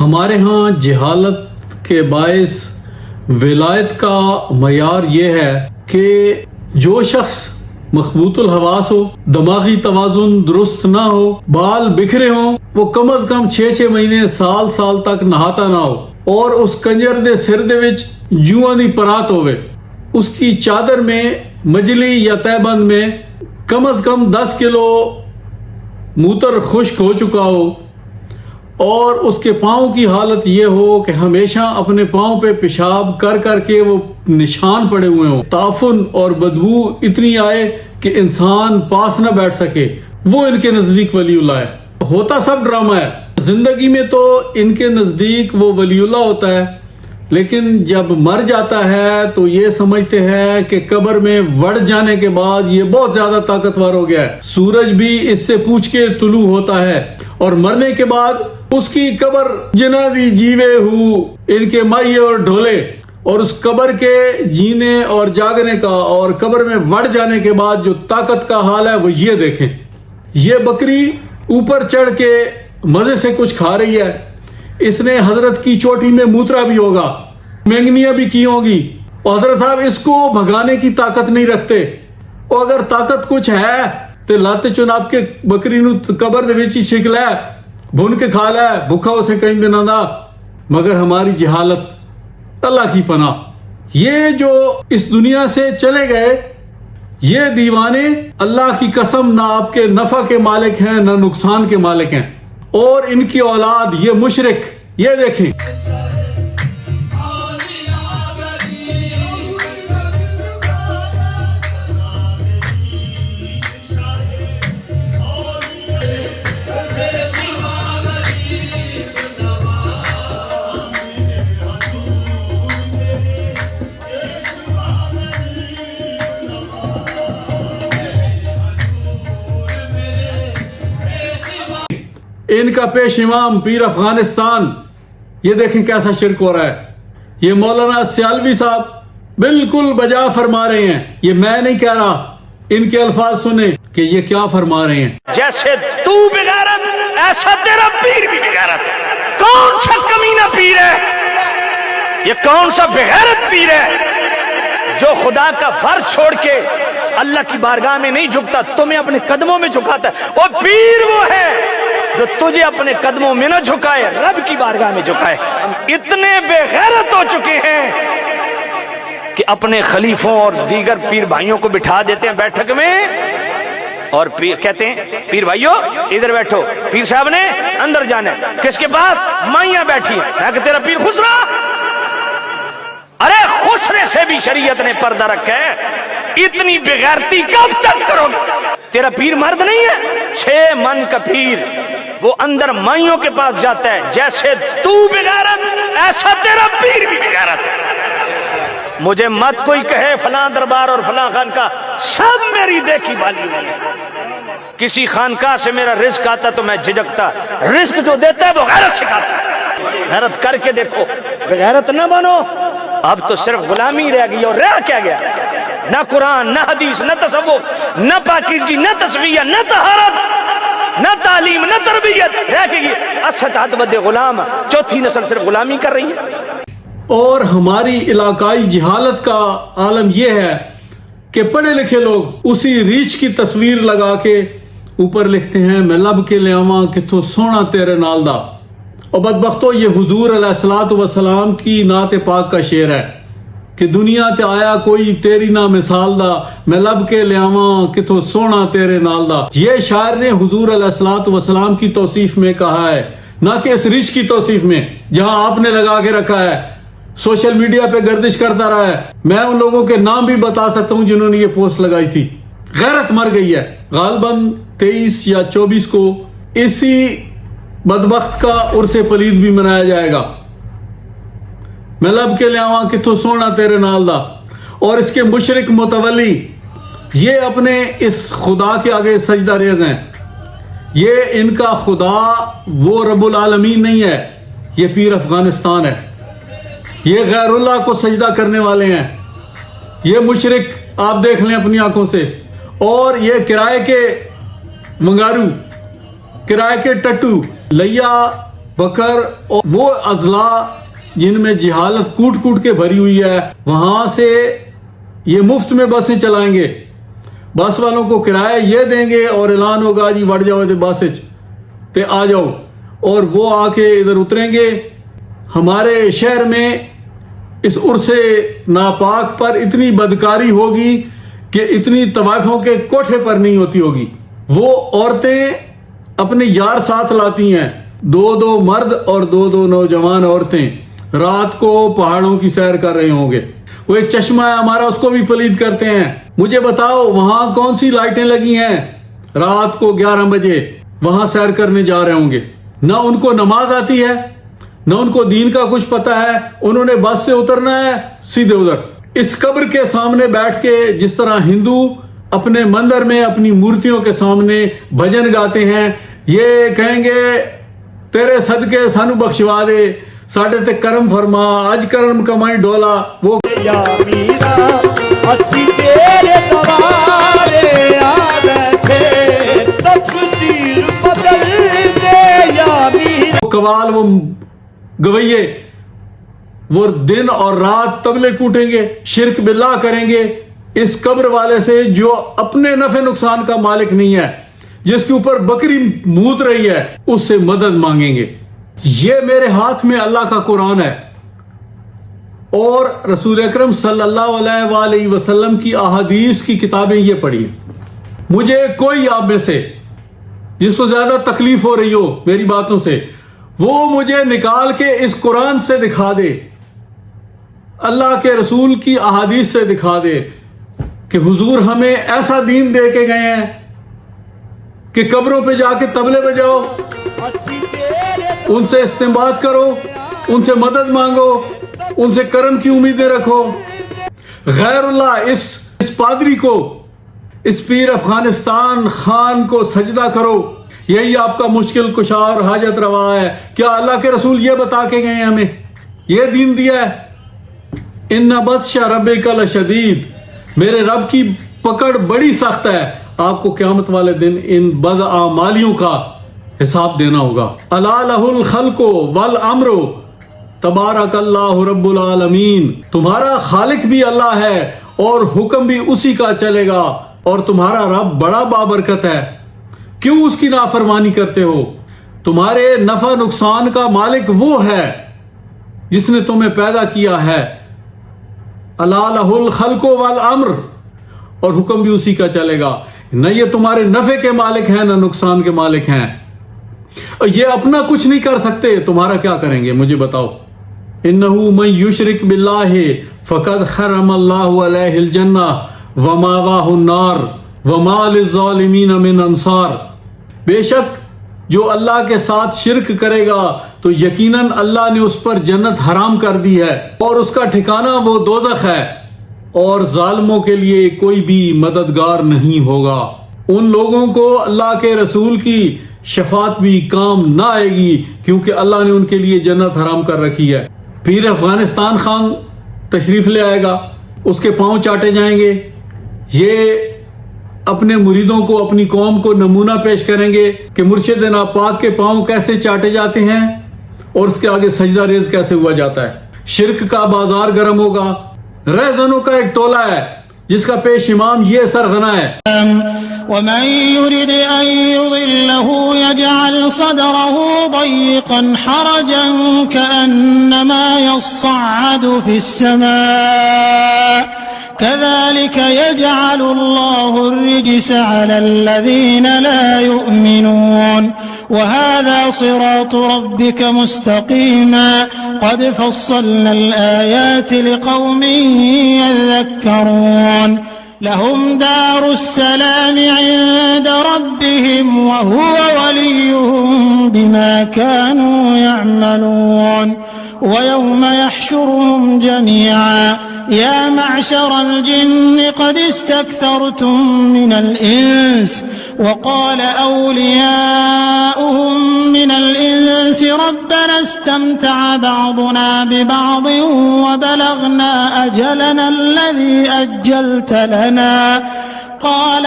ہمارے ہاں جہالت کے باعث ولایت کا معیار یہ ہے کہ جو شخص مخبوط الحواس ہو، دماغی توازن درست نہ ہو، بال بکھرے ہوں، وہ کم از کم 6 مہینے سال تک نہاتا نہ ہو، اور اس کنجر دے سر دے وچ جوئاں دی پرات ہوئے، اس کی چادر میں مجلی یا تہبند میں کم از کم 10 کلو موتر خشک ہو چکا ہو، اور اس کے پاؤں کی حالت یہ ہو کہ ہمیشہ اپنے پاؤں پہ پیشاب کر کے وہ نشان پڑے ہوئے ہوں، تعفن اور بدبو اتنی آئے کہ انسان پاس نہ بیٹھ سکے، وہ ان کے نزدیک ولی اللہ ہے۔ ہوتا سب ڈرامہ ہے، زندگی میں تو ان کے نزدیک وہ ولی اللہ ہوتا ہے، لیکن جب مر جاتا ہے تو یہ سمجھتے ہیں کہ قبر میں وڑ جانے کے بعد یہ بہت زیادہ طاقتور ہو گیا ہے، سورج بھی اس سے پوچھ کے طلوع ہوتا ہے، اور مرنے کے بعد اس کی قبر جنا دی جیوے ہو ان کے مائی اور ڈھولے، اور اس قبر کے جینے اور جاگنے کا اور قبر میں وڑ جانے کے بعد جو طاقت کا حال ہے وہ یہ دیکھیں۔ یہ بکری اوپر چڑھ کے مزے سے کچھ کھا رہی ہے، اس نے حضرت کی چوٹی میں موترا بھی ہوگا، مینگنیاں بھی کی ہوگی، اور حضرت صاحب اس کو بھگانے کی طاقت نہیں رکھتے، اور اگر طاقت کچھ ہے تو لاتے چناب کے بکری نو قبر دے وچ ہی چھک لے، بھن کے کھا لے، بھوکا اسے کہیں دن نہ۔ مگر ہماری جہالت، اللہ کی پناہ، یہ جو اس دنیا سے چلے گئے یہ دیوانے اللہ کی قسم نہ آپ کے نفع کے مالک ہیں نہ نقصان کے مالک ہیں، اور ان کی اولاد یہ مشرک، یہ دیکھیں۔ ان کا پیش امام پیر افغانستان، یہ دیکھیں کیسا شرک ہو رہا ہے۔ یہ مولانا سیالوی صاحب بالکل بجا فرما رہے ہیں، یہ میں نہیں کہہ رہا، ان کے الفاظ سنیں کہ یہ کیا فرما رہے ہیں۔ جیسے تو بغیرت ایسا تیرا پیر بھی بغیرت۔ کون سا کمینہ پیر ہے یہ؟ کون سا بغیرت پیر ہے جو خدا کا فرض چھوڑ کے اللہ کی بارگاہ میں نہیں جھکتا، تمہیں اپنے قدموں میں جھکاتا ہے؟ وہ پیر وہ ہے جو تجھے اپنے قدموں میں نہ جھکائے، رب کی بارگاہ میں جھکائے۔ ہم اتنے بے غیرت ہو چکے ہیں کہ اپنے خلیفوں اور دیگر پیر بھائیوں کو بٹھا دیتے ہیں بیٹھک میں، اور کہتے ہیں پیر بھائیو ادھر بیٹھو، پیر صاحب نے اندر جانا ہے، کس کے پاس؟ مائیاں بیٹھی ہیں، میں کہ تیرا پیر خسرا؟ ارے خسرے سے بھی شریعت نے پردہ رکھا ہے، اتنی بغیرتی کب تک کرو گے؟ تیرا پیر مرد نہیں ہے، 6 من کا پیر، وہ اندر مائیوں کے پاس جاتا ہے۔ جیسے تو بغیرت ایسا تیرا پیر بھی بغیرت ہے۔ مجھے مت کوئی کہے فلاں دربار اور فلاں خانقاہ، سب میری دیکھی بالی نہیں ہے۔ کسی خانقاہ سے میرا رزق آتا تو میں جھجکتا، رزق جو دیتا ہے وہ غیرت سکھاتا ہے۔ غیرت کر کے دیکھو، بغیرت نہ بنو۔ اب تو صرف غلامی رہ گئی، اور رہ کیا گیا؟ نہ قرآن، نہ حدیث، نہ تصوف، نہ پاکیزگی، نہ تصفیہ، نہ طہارت، نہ تعلیم، نہ تربیت، رہ کے یہ اسد بد غلام، چوتھی نسل صرف غلامی کر رہی ہے۔ اور ہماری علاقائی جہالت کا عالم یہ ہے کہ پڑھے لکھے لوگ اسی ریچھ کی تصویر لگا کے اوپر لکھتے ہیں میں لب کے لیاواں کتھوں سونا تیرے نال دا، اور بدبختو یہ حضور علیہ الصلوۃ والسلام کی نعت پاک کا شعر ہے کہ دنیا تے آیا کوئی تیری نہ مثال دا، میں لب کے لیاواں کتھوں سونا تیرے نال دا۔ یہ شاعر نے حضور علیہ الصلوۃ والسلام کی توصیف میں کہا ہے، نہ کہ اس ریچھ کی توصیف میں جہاں آپ نے لگا کے رکھا ہے، سوشل میڈیا پہ گردش کرتا رہا ہے۔ میں ان لوگوں کے نام بھی بتا سکتا ہوں جنہوں نے یہ پوسٹ لگائی تھی۔ غیرت مر گئی ہے۔ غالباً 23 یا 24 کو اسی بدبخت کا عرس پلید بھی منایا جائے گا، میں لب کے لیاواں کتھوں سونا تیرے نال دا، اور اس کے مشرک متولی یہ اپنے اس خدا کے آگے سجدہ ریز ہیں۔ یہ ان کا خدا وہ رب العالمین نہیں ہے، یہ پیر افغانستان ہے، یہ غیر اللہ کو سجدہ کرنے والے ہیں، یہ مشرک آپ دیکھ لیں اپنی آنکھوں سے، اور یہ کرائے کے منگارو، کرائے کے ٹٹو، لیا بکر اور وہ اضلاع جن میں جہالت کوٹ کوٹ کے بھری ہوئی ہے، وہاں سے یہ مفت میں بسیں چلائیں گے، بس والوں کو کرایہ یہ دیں گے اور اعلان ہوگا جی وڑ جاؤ بس تے آ جاؤ، اور وہ آ کے ادھر اتریں گے۔ ہمارے شہر میں اس عرص ناپاک پر اتنی بدکاری ہوگی کہ اتنی طوائفوں کے کوٹھے پر نہیں ہوتی ہوگی۔ وہ عورتیں اپنے یار ساتھ لاتی ہیں، 2 مرد اور 2 نوجوان عورتیں رات کو پہاڑوں کی سیر کر رہے ہوں گے۔ وہ ایک چشمہ ہے ہمارا، اس کو بھی پلید کرتے ہیں۔ مجھے بتاؤ وہاں کون سی لائٹیں لگی ہیں؟ رات کو 11 بجے وہاں سیر کرنے جا رہے ہوں گے۔ نہ ان کو نماز آتی ہے، نہ ان کو دین کا کچھ پتہ ہے، انہوں نے بس سے اترنا ہے سیدھے ادھر۔ اس قبر کے سامنے بیٹھ کے جس طرح ہندو اپنے مندر میں اپنی مورتیوں کے سامنے بھجن گاتے ہیں، یہ کہیں گے تیرے صدقے سانو بخشوا دے، ساڈے تے کرم فرما، اج کرم کمائی ڈولا۔ وہ یا میرا اسی تیرے دوارے آ بیٹھے، تقدیر بدل دے یا میرا۔ قوال وہ گویے وہ دن اور رات طبلے کوٹیں گے، شرک باللہ کریں گے اس قبر والے سے جو اپنے نفع نقصان کا مالک نہیں ہے، جس کے اوپر بکری مود رہی ہے، اس سے مدد مانگیں گے۔ یہ میرے ہاتھ میں اللہ کا قرآن ہے اور رسول اکرم صلی اللہ علیہ وآلہ وسلم کی احادیث کی کتابیں یہ پڑھی ہیں۔ مجھے کوئی آپ میں سے جس کو زیادہ تکلیف ہو رہی ہو میری باتوں سے، وہ مجھے نکال کے اس قرآن سے دکھا دے، اللہ کے رسول کی احادیث سے دکھا دے کہ حضور ہمیں ایسا دین دے کے گئے ہیں کہ قبروں پہ جا کے طبلے بجاؤ، ان سے استنباط کرو، ان سے مدد مانگو، ان سے کرم کی امیدیں رکھو۔ غیر اللہ اس پادری کو، اس پیر افغانستان خان کو سجدہ کرو، یہی آپ کا مشکل کشا اور حاجت روا ہے۔ کیا اللہ کے رسول یہ بتا کے گئے ہیں ہمیں؟ یہ دین دیا ہے؟ ان بطش ربک لشدید، میرے رب کی پکڑ بڑی سخت ہے۔ آپ کو قیامت والے دن ان بد اعمالیوں کا حساب دینا ہوگا۔ الا لہ الخلق والامر تبارک اللہ رب العالمین، تمہارا خالق بھی اللہ ہے اور حکم بھی اسی کا چلے گا، اور تمہارا رب بڑا بابرکت ہے، کیوں اس کی نافرمانی کرتے ہو؟ تمہارے نفع نقصان کا مالک وہ ہے جس نے تمہیں پیدا کیا ہے۔ الا لہ الخلق والامر، اور حکم بھی اسی کا چلے گا۔ نہ یہ تمہارے نفع کے مالک ہیں نہ نقصان کے مالک ہیں، یہ اپنا کچھ نہیں کر سکتے، تمہارا کیا کریں گے مجھے بتاؤ۔ انہ من یشرک باللہ فقد حرم اللہ علیہ الجنہ ومأواہ النار وما للظالمین من انصار، بے شک جو اللہ کے ساتھ شرک کرے گا تو یقیناً اللہ نے اس پر جنت حرام کر دی ہے اور اس کا ٹھکانہ وہ دوزخ ہے، اور ظالموں کے لیے کوئی بھی مددگار نہیں ہوگا۔ ان لوگوں کو اللہ کے رسول کی شفاعت بھی کام نہ آئے گی، کیونکہ اللہ نے ان کے لیے جنت حرام کر رکھی ہے۔ پیر افغانستان خان تشریف لے آئے گا، اس کے پاؤں چاٹے جائیں گے، یہ اپنے مریدوں کو، اپنی قوم کو نمونہ پیش کریں گے کہ مرشد ناپاک کے پاؤں کیسے چاٹے جاتے ہیں اور اس کے آگے سجدہ ریز کیسے ہوا جاتا ہے۔ شرک کا بازار گرم ہوگا، رہزنوں کا ایک ٹولہ ہے جس کا پیش امام یہ سرغنہ ہے۔ ومن يرد أن يضله يجعل صدره ضيقا حرجا كأنما يصعد في السماء كذلك يجعل الله الرجس على الذين لا يؤمنون وهذا صراط ربك مستقيما قد فصلنا الآيات لقوم يذكرون لهم دار السلام عند ربهم وهو وليهم بما كانوا يعملون ويوم يحشرهم جميعا يا معشر الجن قد استكثرتم من الإنس وقال أولياؤهم من الإنس ربنا استمتع بعضنا ببعض وبلغنا أجلنا الذي أجلت لنا قال